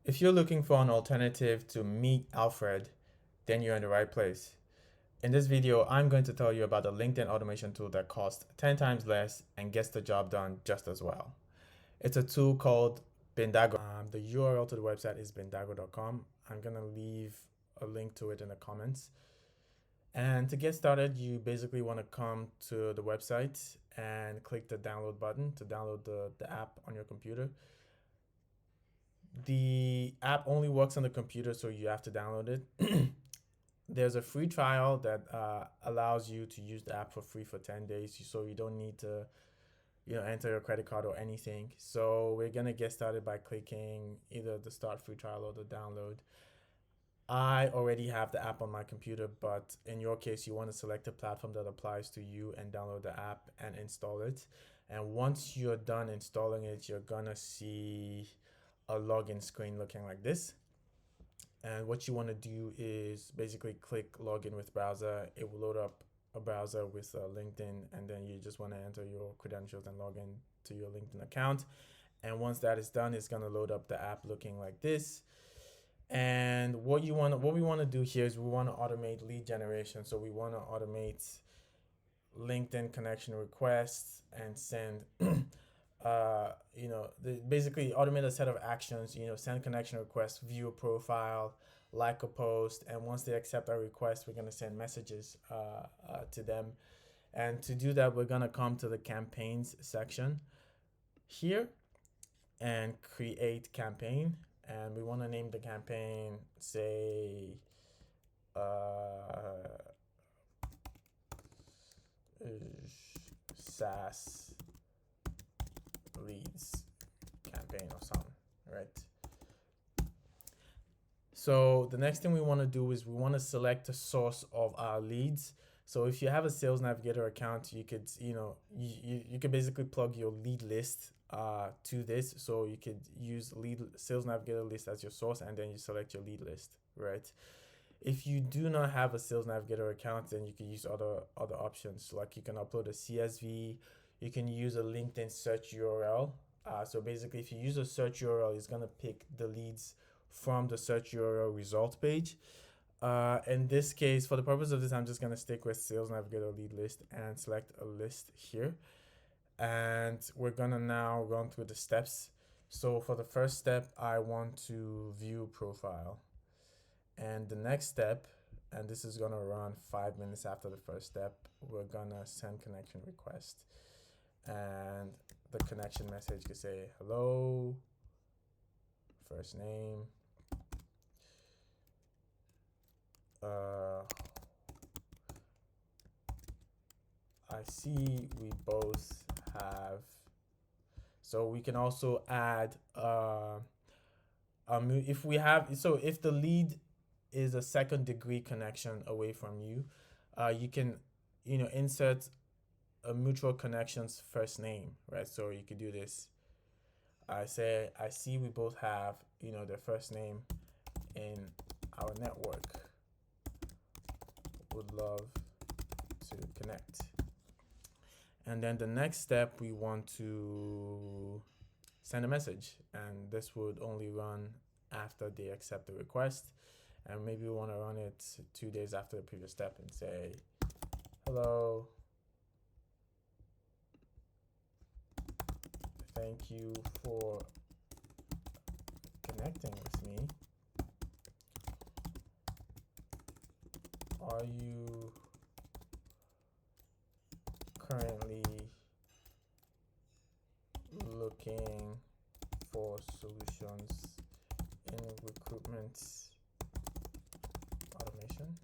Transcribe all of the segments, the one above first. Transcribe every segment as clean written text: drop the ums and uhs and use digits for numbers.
If you're looking for an alternative to Meet Alfred, then you're in the right place. In this video, I'm going to tell you about a LinkedIn automation tool that costs 10 times less and gets the job done just as well. It's a tool called Bindago. The URL to the website is bindago.com. I'm going to leave a link to it in the comments. And to get started, you basically want to come to the website and click the download button to download the app on your computer. The app only works on the computer, so you have to download it. There's a free trial that allows you to use the app for free for 10 days, so you don't need to enter your credit card or anything. So we're gonna get started by clicking either the start free trial or the download. I already have the app on my computer, but in your case, you want to select a platform that applies to you and download the app and install it. And once you're done installing it, you're gonna see a login screen looking like this. And what you want to do is basically click login with browser. It will load up a browser with LinkedIn, and then you just want to enter your credentials and log in to your LinkedIn account. And once that is done, it's going to load up the app looking like this. And what we want to do here is we want to automate lead generation. So we want to automate LinkedIn connection requests and send basically automate a set of actions, send connection requests, view a profile, like a post, and once they accept our request, we're going to send messages to them. And to do that, we're going to come to the campaigns section here and create campaign. And we want to name the campaign, say, SaaS leads campaign or something, right? So the next thing we want to do is we want to select the source of our leads. So if you have a Sales Navigator account, you could, you could basically plug your lead list to this. So you could use Sales Navigator list as your source, and then you select your lead list, right? If you do not have a Sales Navigator account, then you can use other options. Like you can upload a CSV, you can use a LinkedIn search URL. So basically, if you use a search URL, it's gonna pick the leads from the search URL result page. In this case, for the purpose of this, I'm just gonna stick with Sales Navigator lead list and select a list here. And we're gonna now run through the steps. So for the first step, I want to view profile. And the next step, and this is gonna run 5 minutes after the first step, we're gonna send connection request. And the connection message could say hello, first name, I see we both have, so we can also add if we have, so if the lead is a second degree connection away from you, you can insert a mutual connection's first name, right? So you could do this. I see we both have their first name in our network, would love to connect. And then the next step, we want to send a message, and this would only run after they accept the request. And maybe we want to run it 2 days after the previous step and say, hello, thank you for connecting with me. Are you currently looking for solutions in recruitment automation?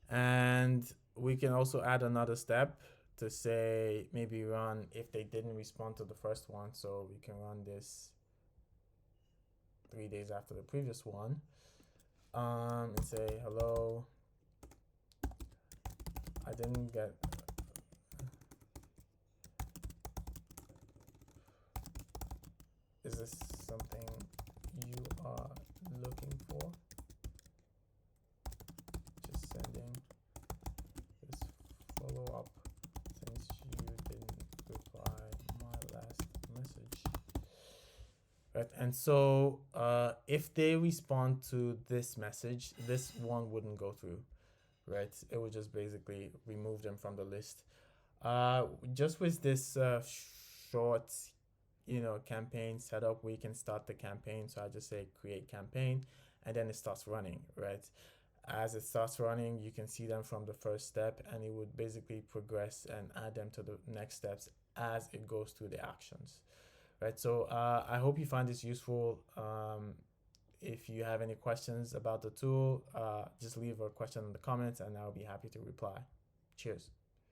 And we can also add another step to say maybe run if they didn't respond to the first one. So we can run this 3 days after the previous one, and say hello, I didn't get, is this something you are looking for? Just sending this follow-up since you didn't reply my last message. right? And so if they respond to this message, this one wouldn't go through, right? It would just basically remove them from the list. Just with this short, campaign setup, we can start the campaign. So I just say create campaign, and then it starts running, right? As it starts running, you can see them from the first step, and it would basically progress and add them to the next steps as it goes through the actions, right? So I hope you find this useful. If you have any questions about the tool, just leave a question in the comments, and I'll be happy to reply. Cheers.